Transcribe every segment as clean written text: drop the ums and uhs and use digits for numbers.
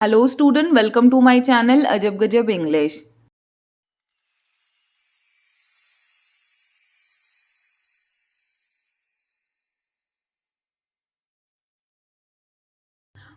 Hello student, welcome to my channel अजब गजब English.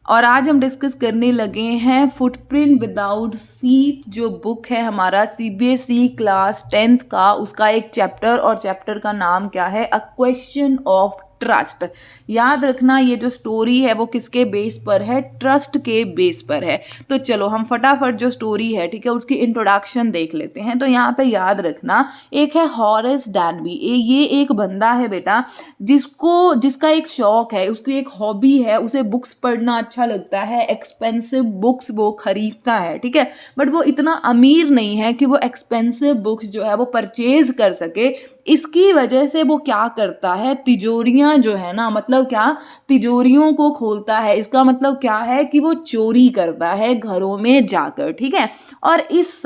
और आज हम डिस्कस करने लगे हैं फुटप्रिंट विदाउट फीट जो बुक है हमारा सीबीएसई क्लास 10th का, उसका एक चैप्टर, और चैप्टर का नाम क्या है? A question of trust. याद रखना ये जो स्टोरी है वो किसके बेस पर है? ट्रस्ट के बेस पर है। तो चलो हम फटाफट जो स्टोरी है, ठीक है, उसकी इंट्रोडक्शन देख लेते हैं। तो यहाँ पे याद रखना, एक है हॉरेस डैनबी। ये एक बंदा है बेटा जिसका एक शौक है, उसकी एक हॉबी है, उसे बुक्स पढ़ना अच्छा लगता है, एक्सपेंसिव बुक्स वो खरीदता है, ठीक है। बट वो इतना अमीर नहीं है कि वो एक्सपेंसिव बुक्स जो है वो परचेज कर सके। इसकी वजह से वो क्या करता है? तिजोरियां जो है ना, मतलब क्या, तिजोरियों को खोलता है। इसका मतलब क्या है कि वो चोरी करता है घरों में जाकर, ठीक है। और इस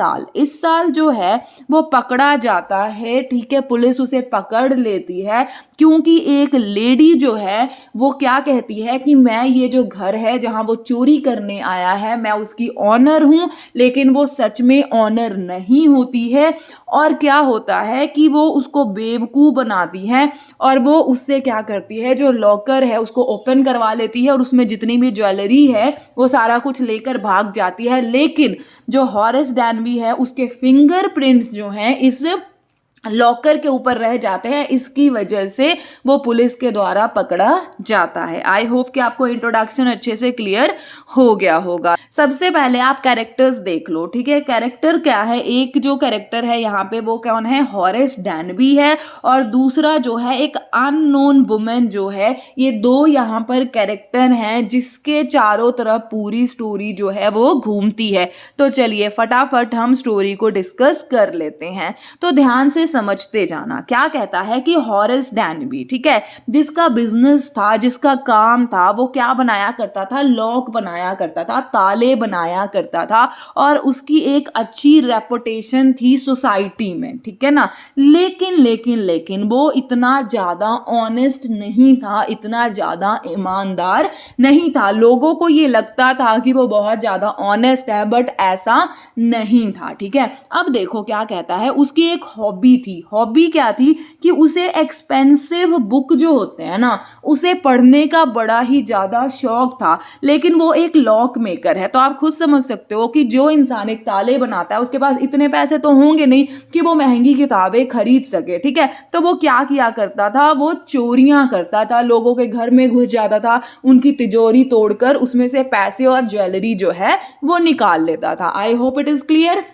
साल जो है वो पकड़ा जाता है, ठीक है। पुलिस उसे पकड़ लेती है क्योंकि एक लेडी जो है वो क्या कहती है कि मैं ये जो घर है जहां वो चोरी करने आया है मैं उसकी ऑनर हूं, लेकिन वो सच में ऑनर नहीं होती है। और क्या होता है कि वो उसको बेवकूफ़ बनाती है और वो उससे क्या करती है, जो लॉकर है उसको ओपन करवा लेती है और उसमें जितनी भी ज्वेलरी है वो सारा कुछ लेकर भाग जाती है। लेकिन जो हॉरेस डैनबी है उसके फिंगरप्रिंट्स जो हैं इस लॉकर के ऊपर रह जाते हैं। इसकी वजह से वो पुलिस के द्वारा पकड़ा जाता है। आई होप कि आपको इंट्रोडक्शन अच्छे से क्लियर हो गया होगा। सबसे पहले आप कैरेक्टर्स देख लो, ठीक है। कैरेक्टर क्या है? एक जो कैरेक्टर है यहाँ पे वो कौन है? हॉरेस डैनबी है। और दूसरा जो है एक अननोन वुमेन जो है। ये दो यहाँ पर कैरेक्टर हैं जिसके चारों तरफ पूरी स्टोरी जो है वो घूमती है। तो चलिए फटाफट हम स्टोरी को डिस्कस कर लेते हैं। तो ध्यान से समझते जाना। क्या कहता है कि हॉरेस डैनबी, ठीक है, जिसका बिजनेस था, जिसका काम था, वो क्या बनाया करता था? लॉक बनाया करता था, ताले बनाया करता था। और उसकी एक अच्छी रेपुटेशन थी सोसाइटी में, ठीक है ना। लेकिन वो इतना ज्यादा ऑनेस्ट नहीं था, इतना ज्यादा ईमानदार नहीं था। लोगों को ये लगता था कि वो बहुत ज्यादा ऑनेस्ट है, बट ऐसा नहीं था, ठीक है। अब देखो क्या कहता है, उसकी एक हॉबी थी। हॉबी क्या थी कि उसे एक्सपेंसिव बुक जो होते हैं ना उसे पढ़ने का बड़ा ही ज्यादा शौक था। लेकिन वो एक लॉक मेकर है, तो आप खुद समझ सकते हो कि जो इंसान एक ताले बनाता है उसके पास इतने पैसे तो होंगे नहीं कि वो महंगी किताबें खरीद सके, ठीक है। तो वो क्या किया करता था? वो चोरियां करता था, लोगों के घर में घुस जाता था, उनकी तिजोरी तोड़कर उसमें से पैसे और ज्वेलरी जो है वो निकाल लेता था। आई होप इट इज क्लियर।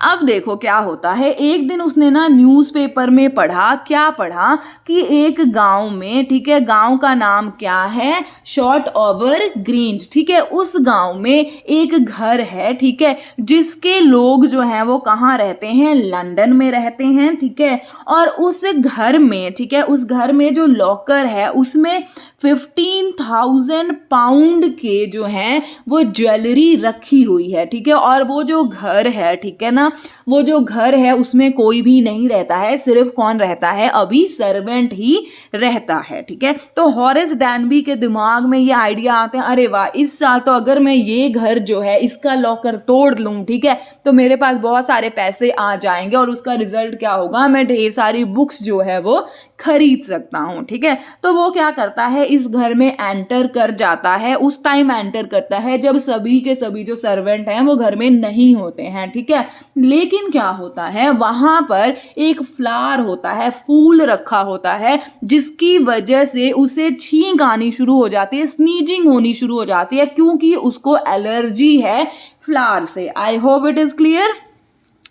अब देखो क्या होता है, एक दिन उसने ना न्यूज़पेपर में पढ़ा। क्या पढ़ा? कि एक गांव में, ठीक है, गांव का नाम क्या है? शॉर्ट ओवर ग्रीन्स, ठीक है। उस गांव में एक घर है, ठीक है, जिसके लोग जो हैं वो कहाँ रहते हैं? लंदन में रहते हैं, ठीक है। और उस घर में, ठीक है, उस घर में जो लॉकर है उसमें 15,000 पाउंड के जो हैं वो ज्वेलरी रखी हुई है, ठीक है। और वो जो घर है, ठीक है ना, वो जो घर है उसमें कोई भी नहीं रहता है, सिर्फ कौन रहता है? अभी सर्वेंट ही रहता है, ठीक है। तो हॉरेस डैनबी के दिमाग में ये आइडिया आते हैं, अरे वाह, इस साल तो अगर मैं ये घर जो है इसका लॉकर तोड़ लूं, ठीक है, तो मेरे पास बहुत सारे पैसे आ जाएंगे और उसका रिजल्ट क्या होगा? मैं ढेर सारी बुक्स जो है वो खरीद सकता हूं, ठीक है। तो वो क्या करता है, इस घर में एंटर कर जाता है। उस टाइम एंटर करता है जब सभी के सभी जो सर्वेंट हैं वो घर में नहीं होते हैं, ठीक है। लेकिन क्या होता है, वहां पर एक फ्लावर होता है, फूल रखा होता है, जिसकी वजह से उसे छींक आनी शुरू हो जाती है, स्नीजिंग होनी शुरू हो जाती है, क्योंकि उसको एलर्जी है फ्लावर से। आई होप इट इज क्लियर।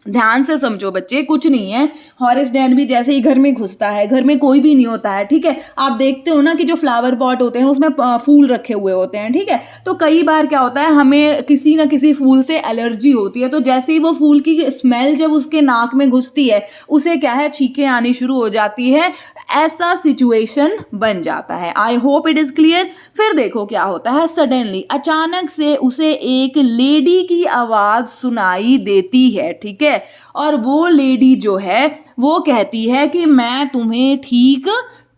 ध्यान से समझो बच्चे, कुछ नहीं है। हॉरेस डैनबी जैसे ही घर में घुसता है, घर में कोई भी नहीं होता है, ठीक है। आप देखते हो ना कि जो फ्लावर पॉट होते हैं उसमें फूल रखे हुए होते हैं, ठीक है। तो कई बार क्या होता है, हमें किसी ना किसी फूल से एलर्जी होती है, तो जैसे ही वो फूल की स्मेल जब उसके नाक में घुसती है, उसे क्या है, छींकें आनी शुरू हो जाती है। ऐसा सिचुएशन बन जाता है। आई होप इट इज क्लियर। फिर देखो क्या होता है, सडनली अचानक से उसे एक लेडी की आवाज सुनाई देती है, ठीक है। और वो लेडी जो है वो कहती है कि मैं तुम्हें ठीक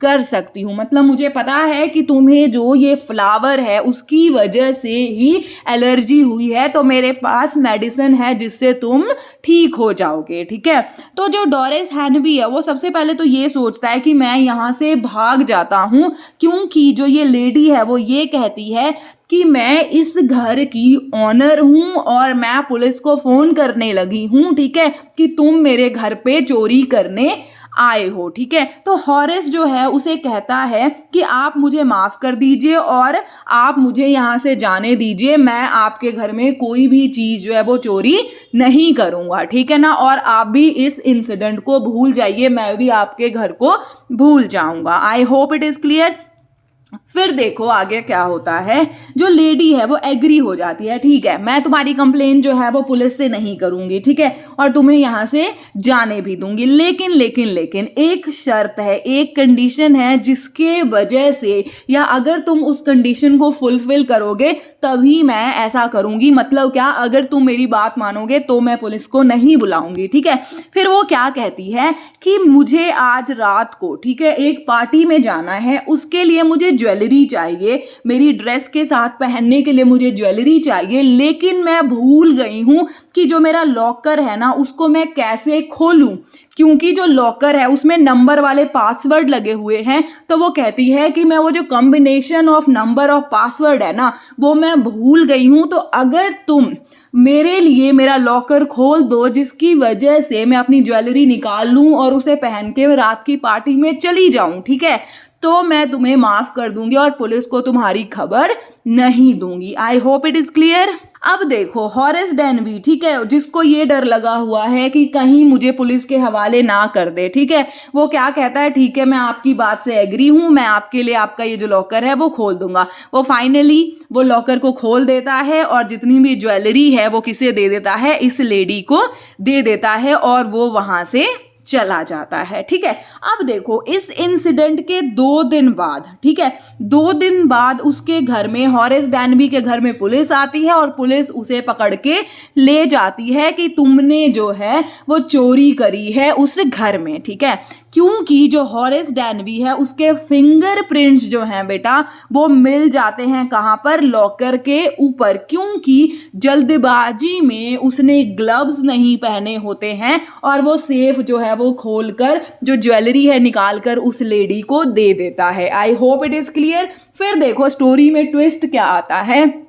कर सकती हूँ, मतलब मुझे पता है कि तुम्हें जो ये फ्लावर है उसकी वजह से ही एलर्जी हुई है, तो मेरे पास मेडिसिन है जिससे तुम ठीक हो जाओगे, ठीक है। तो जो डोरिस हैनबी है वो सबसे पहले तो ये सोचता है कि मैं यहाँ से भाग जाता हूँ, क्योंकि जो ये लेडी है वो ये कहती है कि मैं इस घर की ऑनर हूँ और मैं पुलिस को फोन करने लगी हूँ, ठीक है, कि तुम मेरे घर पे चोरी करने आए हो, ठीक है। तो हॉरेस जो है उसे कहता है कि आप मुझे माफ कर दीजिए और आप मुझे यहाँ से जाने दीजिए, मैं आपके घर में कोई भी चीज जो है वो चोरी नहीं करूंगा, ठीक है ना, और आप भी इस इंसिडेंट को भूल जाइए, मैं भी आपके घर को भूल जाऊंगा। आई होप इट इज क्लियर। फिर देखो आगे क्या होता है, जो लेडी है वो एग्री हो जाती है, ठीक है, मैं तुम्हारी कंप्लेन जो है वो पुलिस से नहीं करूंगी, ठीक है, और तुम्हें यहाँ से जाने भी दूंगी, लेकिन लेकिन लेकिन एक शर्त है, एक कंडीशन है जिसके वजह से, या अगर तुम उस कंडीशन को फुलफिल करोगे तभी मैं ऐसा करूंगी, मतलब क्या, अगर तुम मेरी बात मानोगे तो मैं पुलिस को नहीं बुलाऊंगी, ठीक है। फिर वो क्या कहती है कि मुझे आज रात को, ठीक है, एक पार्टी में जाना है, उसके लिए मुझे ज्वेलरी चाहिए, मेरी ड्रेस के साथ पहनने के लिए मुझे ज्वेलरी चाहिए, लेकिन मैं भूल गई हूं कि जो मेरा लॉकर है ना उसको मैं कैसे खोलूं, क्योंकि जो लॉकर है उसमें नंबर वाले पासवर्ड लगे हुए हैं। तो वो कहती है कि मैं वो जो कॉम्बिनेशन ऑफ नंबर और पासवर्ड है ना वो मैं भूल गई हूं, तो अगर तुम मेरे लिए मेरा लॉकर खोल दो जिसकी वजह से मैं अपनी ज्वेलरी निकाल लूं और उसे पहन के रात की पार्टी में चली जाऊं, ठीक है, तो मैं तुम्हें माफ कर दूंगी और पुलिस को तुम्हारी खबर नहीं दूंगी। आई होप इट इज क्लियर। अब देखो हॉरेस डैनबी, ठीक है, जिसको ये डर लगा हुआ है कि कहीं मुझे पुलिस के हवाले ना कर दे, ठीक है, वो क्या कहता है, ठीक है मैं आपकी बात से एग्री हूं, मैं आपके लिए आपका ये जो लॉकर है वो खोल दूंगा। वो फाइनली वो लॉकर को खोल देता है और जितनी भी ज्वेलरी है वो किसे दे देता है, इस लेडी को दे देता है और वो वहां से चला जाता है, ठीक है। अब देखो इस इंसिडेंट के 2 दिन बाद, ठीक है, 2 दिन बाद उसके घर में, हॉरेस डैनबी के घर में पुलिस आती है और पुलिस उसे पकड़ के ले जाती है कि तुमने जो है वो चोरी करी है उस घर में, ठीक है, क्योंकि जो हॉरेस डैनबी है उसके फिंगरप्रिंट्स जो हैं बेटा वो मिल जाते हैं कहाँ पर, लॉकर के ऊपर, क्योंकि जल्दबाजी में उसने ग्लव्स नहीं पहने होते हैं और वो सेफ जो है वो खोलकर जो ज्वेलरी है निकालकर उस लेडी को दे देता है। आई होप इट इज क्लियर। फिर देखो स्टोरी में ट्विस्ट क्या आता है,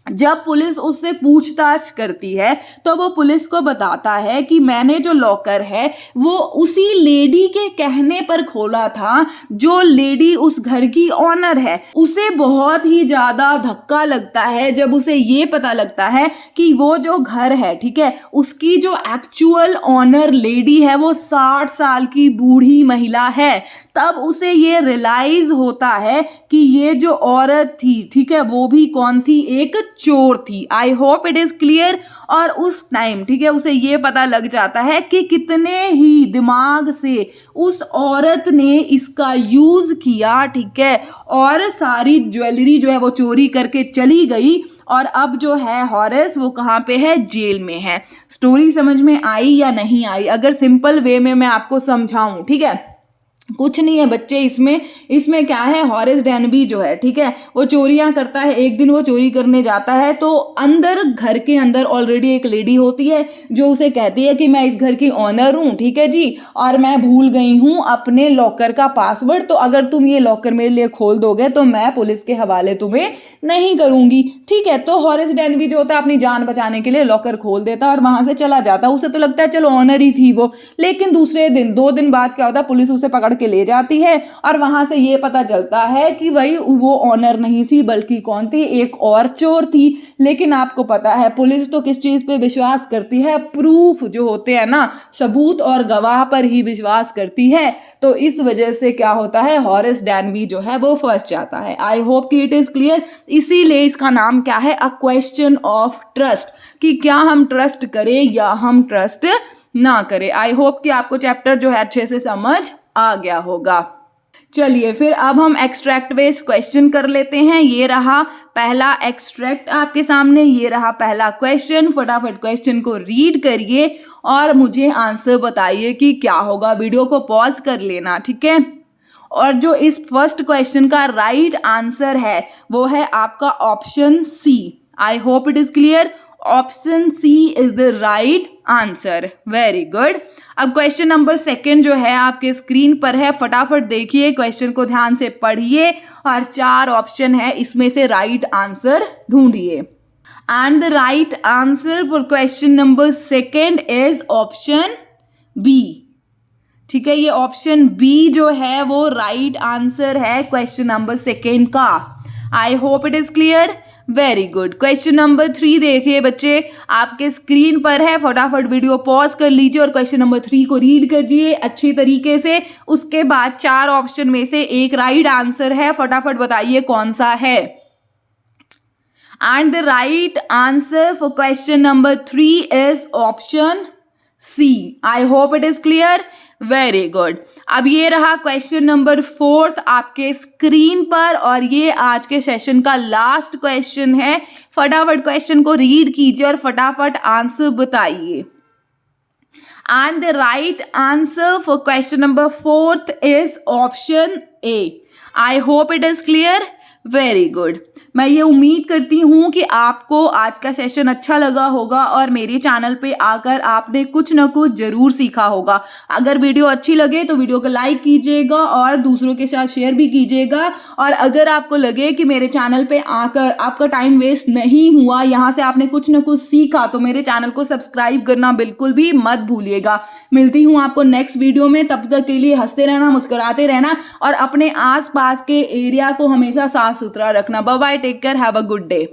जब पुलिस उससे पूछताछ करती है तो वो पुलिस को बताता है कि मैंने जो लॉकर है वो उसी लेडी के कहने पर खोला था, जो लेडी उस घर की ऑनर है। उसे बहुत ही ज्यादा धक्का लगता है जब उसे ये पता लगता है कि वो जो घर है, ठीक है, उसकी जो एक्चुअल ऑनर लेडी है वो 60 साल की बूढ़ी महिला है। तब उसे ये रियलाइज होता है कि ये जो औरत थी, ठीक है, वो भी कौन थी, एक चोर थी। आई होप इट इज क्लियर। और उस टाइम, ठीक है, उसे ये पता लग जाता है कि कितने ही दिमाग से उस औरत ने इसका यूज किया, ठीक है, और सारी ज्वेलरी जो है वो चोरी करके चली गई। और अब जो है हॉरेस वो कहाँ पे है, जेल में है। स्टोरी समझ में आई या नहीं आई? अगर सिंपल वे में मैं आपको समझाऊं, ठीक है, कुछ नहीं है बच्चे, इसमें क्या है, हॉरेस डैनबी जो है, ठीक है, वो चोरियां करता है। एक दिन वो चोरी करने जाता है तो अंदर, घर के अंदर ऑलरेडी एक लेडी होती है जो उसे कहती है कि मैं इस घर की ऑनर हूँ, ठीक है जी, और मैं भूल गई हूँ अपने लॉकर का पासवर्ड, तो अगर तुम ये लॉकर मेरे लिए खोल दोगे तो मैं पुलिस के हवाले तुम्हें नहीं करूंगी, ठीक है। तो हॉरेस डैनबी जो होता है अपनी जान बचाने के लिए लॉकर खोल देता और वहां से चला जाता। उसे तो लगता है चलो ऑनर ही थी वो, लेकिन दूसरे दिन, 2 दिन बाद क्या होता है, पुलिस उसे पकड़ के ले जाती है और वहां से ये पता चलता है कि भाई वो ऑनर नहीं थी बल्कि कौन थी, एक और चोर थी। लेकिन आपको पता है पुलिस तो किस चीज पे विश्वास करती है, प्रूफ जो होते हैं ना, सबूत और गवाह पर ही विश्वास करती है। तो इस वजह से क्या होता है, हॉरेस डैनबी जो है वो फंस जाता है। आई होप कि इट इज क्लियर। इसीलिए इसका नाम क्या है, अ क्वेश्चन ऑफ ट्रस्ट, कि क्या हम ट्रस्ट करें या हम ट्रस्ट ना करें। आई होप कि आपको चैप्टर जो है अच्छे से समझ आ गया होगा। चलिए फिर अब हम एक्सट्रैक्ट बेस्ड क्वेश्चन कर लेते हैं। ये रहा पहला एक्सट्रैक्ट आपके सामने, ये रहा पहला क्वेश्चन। फटाफट क्वेश्चन को रीड करिए और मुझे आंसर बताइए कि क्या होगा। वीडियो को पॉज कर लेना, ठीक है। और जो इस फर्स्ट क्वेश्चन का राइट आंसर है वो है आपका option C. I hope it is clear. Option C is the right answer. Very good. अब क्वेश्चन नंबर सेकंड जो है आपके स्क्रीन पर है, फटाफट देखिए, क्वेश्चन को ध्यान से पढ़िए और 4 ऑप्शन है, इसमें से राइट आंसर ढूंढिए। And the right answer for question number second is option B. ठीक है, ये ऑप्शन बी जो है वो राइट आंसर है क्वेश्चन नंबर सेकंड का। I hope it is clear. Very good. Question number 3 देखिए बच्चे, आपके स्क्रीन पर है, फटाफट वीडियो पॉज कर लीजिए और क्वेश्चन नंबर 3 को रीड करिए अच्छी तरीके से। उसके बाद 4 ऑप्शन में से एक राइट आंसर है, फटाफट बताइए कौन सा है। And the right answer for question number 3 is option C. I hope it is clear. Very good. अब ये रहा क्वेश्चन नंबर 4 आपके स्क्रीन पर और ये आज के सेशन का लास्ट क्वेश्चन है। फटाफट क्वेश्चन को रीड कीजिए और फटाफट आंसर बताइए। And the right answer for question number 4 is option A. I hope it is clear. Very good. मैं ये उम्मीद करती हूँ कि आपको आज का सेशन अच्छा लगा होगा और मेरे चैनल पे आकर आपने कुछ ना कुछ जरूर सीखा होगा। अगर वीडियो अच्छी लगे तो वीडियो को लाइक कीजिएगा और दूसरों के साथ शेयर भी कीजिएगा। और अगर आपको लगे कि मेरे चैनल पे आकर आपका टाइम वेस्ट नहीं हुआ, यहाँ से आपने कुछ ना कुछ सीखा, तो मेरे चैनल को सब्सक्राइब करना बिल्कुल भी मत भूलिएगा। मिलती हूँ आपको नेक्स्ट वीडियो में, तब तक के लिए हंसते रहना, मुस्कुराते रहना और अपने आसपास के एरिया को हमेशा साफ सुथरा रखना। Bye bye, take care, have a good day.